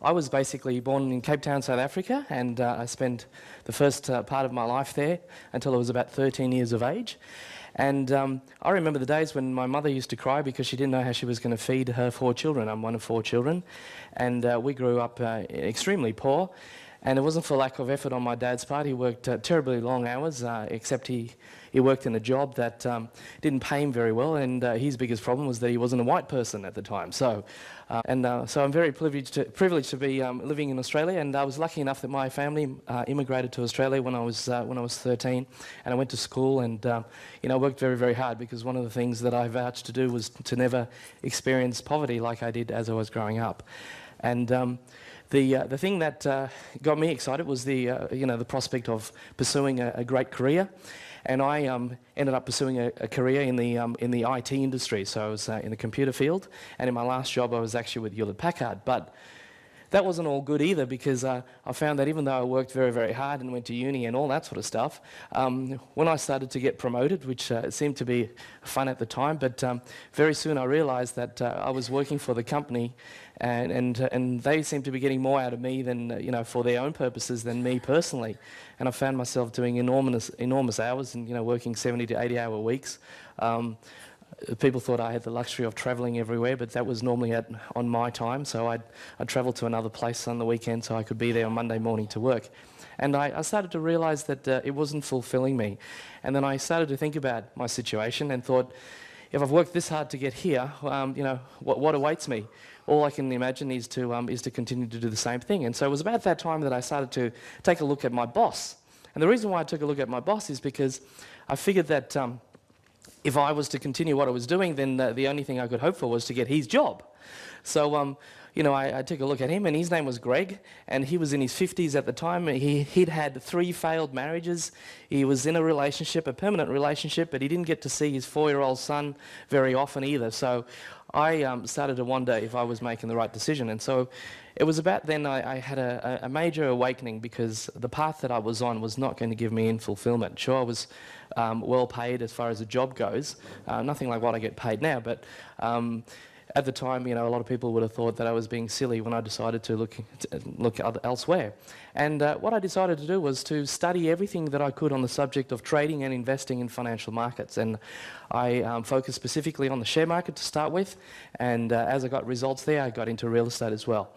I was basically born in Cape Town, South Africa, and I spent the first part of my life there until I was about 13 years of age. And I remember the days when my mother used to cry because she didn't know how she was going to feed her 4 children. I'm one of 4 children, and we grew up extremely poor. And it wasn't for lack of effort on my dad's part. He worked terribly long hours, except he worked in a job that didn't pay him very well, and his biggest problem was that he wasn't a white person at the time. So I'm very privileged to be living in Australia, and I was lucky enough that my family immigrated to Australia when I was 13, and I went to school and worked very, very hard, because one of the things that I vouched to do was to never experience poverty like I did as I was growing up. And the thing that got me excited was the prospect of pursuing a great career, and I ended up pursuing a career in the IT industry. So I was in the computer field, and in my last job I was actually with Hewlett-Packard. But that wasn't all good either, because I found that even though I worked very, very hard and went to uni and all that sort of stuff, when I started to get promoted, which seemed to be fun at the time, but very soon I realised that I was working for the company, and they seemed to be getting more out of me than for their own purposes than me personally. And I found myself doing enormous hours and working 70 to 80-hour weeks. People thought I had the luxury of travelling everywhere, but that was normally on my time. So I'd travel to another place on the weekend so I could be there on Monday morning to work. And I started to realise that it wasn't fulfilling me. And then I started to think about my situation and thought, if I've worked this hard to get here, what awaits me? All I can imagine is to continue to do the same thing. And so it was about that time that I started to take a look at my boss. And the reason why I took a look at my boss is because I figured that if I was to continue what I was doing, then the only thing I could hope for was to get his job. So, I took a look at him, and his name was Greg, and he was in his 50s at the time. He'd had 3 failed marriages. He was in a relationship, a permanent relationship, but he didn't get to see his 4-year-old son very often either. So I started to wonder if I was making the right decision. And so it was about then I had a major awakening, because the path that I was on was not going to give me any fulfillment. Sure, I was well paid as far as a job goes, nothing like what I get paid now, but at the time, a lot of people would have thought that I was being silly when I decided to look elsewhere. And what I decided to do was to study everything that I could on the subject of trading and investing in financial markets. And I focused specifically on the share market to start with, and as I got results there, I got into real estate as well.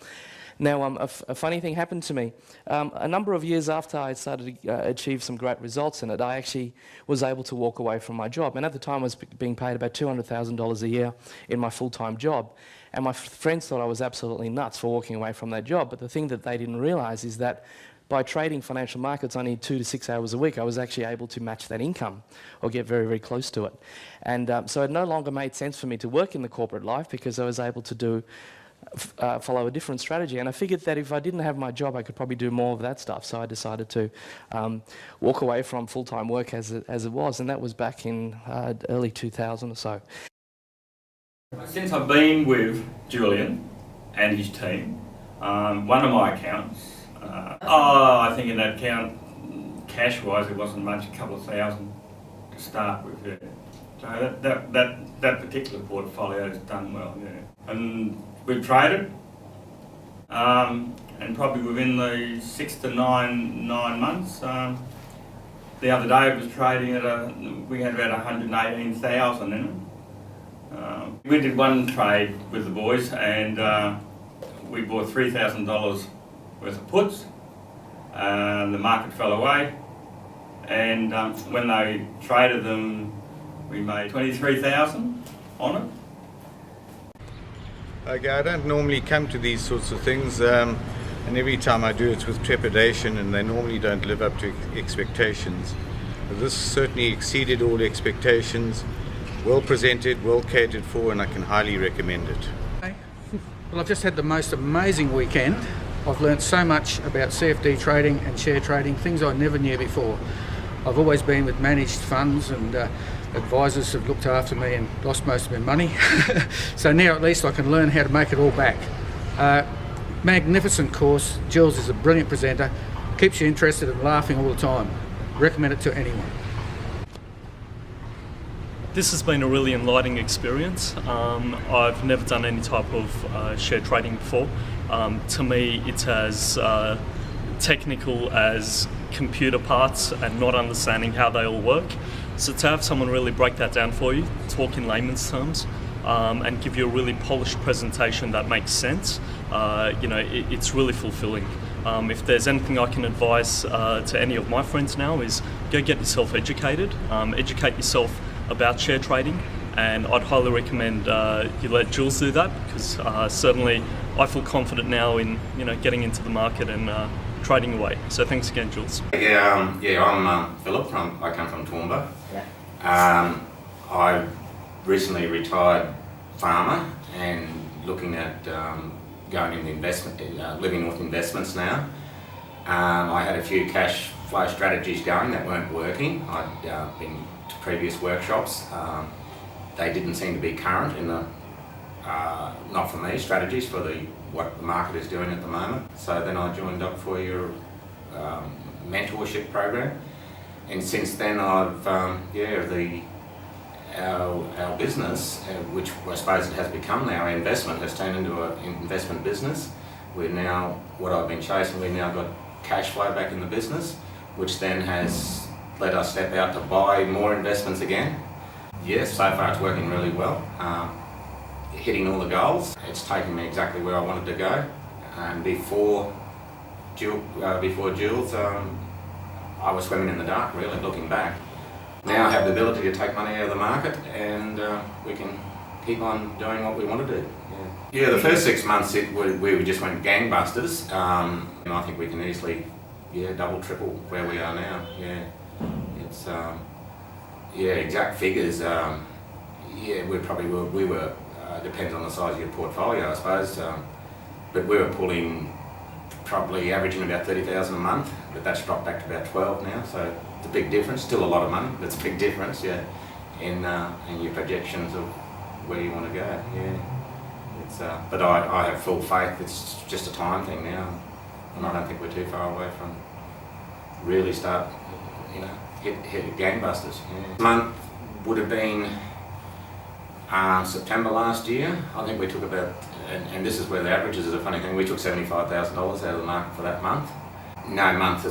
Now, a funny thing happened to me. A number of years after I started to achieve some great results in it, I actually was able to walk away from my job. And at the time, I was being paid about $200,000 a year in my full-time job. And my friends thought I was absolutely nuts for walking away from that job. But the thing that they didn't realise is that by trading financial markets only 2 to 6 hours a week, I was actually able to match that income, or get very, very close to it. And so it no longer made sense for me to work in the corporate life, because I was able to follow a different strategy. And I figured that if I didn't have my job, I could probably do more of that stuff. So I decided to walk away from full-time work as it was, and that was back in early 2000 or so. Since I've been with Julian and his team, one of my accounts, I think in that account, cash-wise, it wasn't much, a couple of thousand to start with. Yeah. So that particular portfolio has done well. Yeah. And we've traded, and probably within the 6 to 9 months. The other day it was trading at we had about 118,000 in it. We did one trade with the boys, and we bought $3,000 worth of puts. The market fell away, and when they traded them, we made $23,000 on it. Okay, I don't normally come to these sorts of things, and every time I do it's with trepidation, and they normally don't live up to expectations. But this certainly exceeded all expectations, well presented, well catered for, and I can highly recommend it. Well, I've just had the most amazing weekend. I've learnt so much about CFD trading and share trading, things I never knew before. I've always been with managed funds, and advisors have looked after me and lost most of my money. So now at least I can learn how to make it all back. Magnificent course. Jules is a brilliant presenter, keeps you interested and laughing all the time. Recommend it to anyone. This has been a really enlightening experience. I've never done any type of share trading before. To me, it's as technical as computer parts and not understanding how they all work. So to have someone really break that down for you, talk in layman's terms, and give you a really polished presentation that makes sense, it's really fulfilling. If there's anything I can advise to any of my friends now is go get yourself educated, educate yourself about share trading, and I'd highly recommend you let Jules do that, because certainly I feel confident now in getting into the market and trading away. So thanks again, Jules. I'm Philip. I come from Toowoomba. Yeah. I recently retired farmer and looking at going into investment, living with investments now. I had a few cash flow strategies going that weren't working. I'd been to previous workshops. They didn't seem to be current in the, not for me, strategies for what the market is doing at the moment. So then I joined up for your mentorship program, and since then I've our business, which I suppose it has become now, our investment has turned into an investment business. We're now, what I've been chasing, we've now got cash flow back in the business, which then has let us step out to buy more investments again. Yes, so far it's working really well. Hitting all the goals. It's taken me exactly where I wanted to go. And before Jules, I was swimming in the dark, really, looking back. Now I have the ability to take money out of the market, and we can keep on doing what we want to do. Yeah, the first 6 months we just went gangbusters, and I think we can easily, double, triple where we are now. Yeah, it's exact figures. We were depends on the size of your portfolio, I suppose, but we were pulling, probably averaging about 30,000 a month, but that's dropped back to about 12 now, so it's a big difference. Still a lot of money, but it's a big difference, in your projections of where you want to go. It's but I have full faith. It's just a time thing now, and I don't think we're too far away from really start, hit gangbusters. Month would have been September last year. I think we took about, and this is where the averages is a funny thing, we took $75,000 out of the market for that month. No month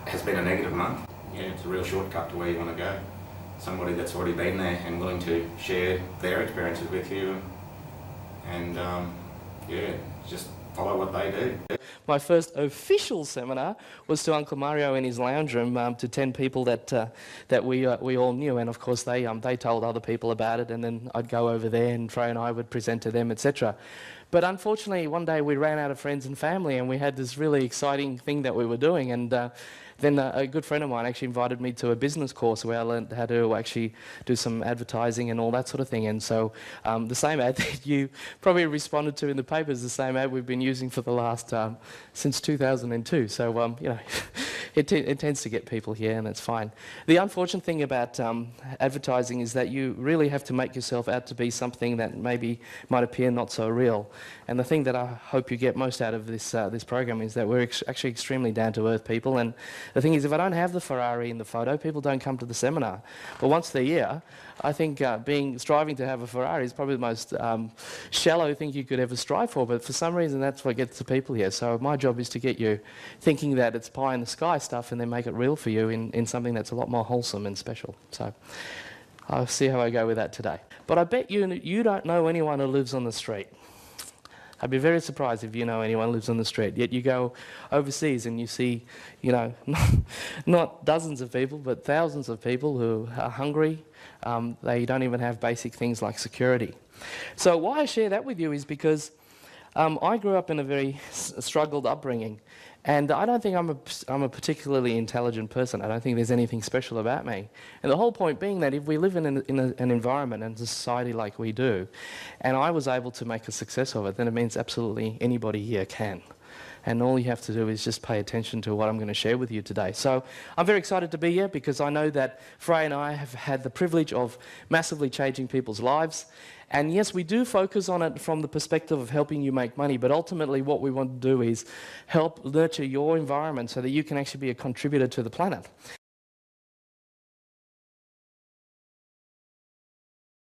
has been a negative month. It's a real shortcut to where you want to go. Somebody that's already been there and willing to share their experiences with you, and just follow what they do. My first official seminar was to Uncle Mario in his lounge room, to 10 people that we all knew, and of course they told other people about it, and then I'd go over there and Trey and I would present to them, etc. But unfortunately, one day we ran out of friends and family, and we had this really exciting thing that we were doing, and then a good friend of mine actually invited me to a business course where I learned how to actually do some advertising and all that sort of thing. And so the same ad that you probably responded to in the paper is the same ad we've been using for the last, since 2002. So, it tends to get people here, and it's fine. The unfortunate thing about advertising is that you really have to make yourself out to be something that maybe might appear not so real. And the thing that I hope you get most out of this program is that we're actually extremely down-to-earth people. And the thing is, if I don't have the Ferrari in the photo, people don't come to the seminar. But once they're here, I think striving to have a Ferrari is probably the most shallow thing you could ever strive for. But for some reason, that's what gets the people here. So my job is to get you thinking that it's pie in the sky stuff, and then make it real for you in something that's a lot more wholesome and special. So I'll see how I go with that today. But I bet you don't know anyone who lives on the street. I'd be very surprised if you know anyone who lives on the street. Yet you go overseas and you see, not dozens of people, but thousands of people who are hungry. They don't even have basic things like security. So why I share that with you is because I grew up in a very struggled upbringing. And I don't think I'm a particularly intelligent person. I don't think there's anything special about me. And the whole point being that if we live in an environment and a society like we do, and I was able to make a success of it, then it means absolutely anybody here can. And all you have to do is just pay attention to what I'm going to share with you today. So I'm very excited to be here because I know that Frey and I have had the privilege of massively changing people's lives. And yes, we do focus on it from the perspective of helping you make money, but ultimately what we want to do is help nurture your environment so that you can actually be a contributor to the planet.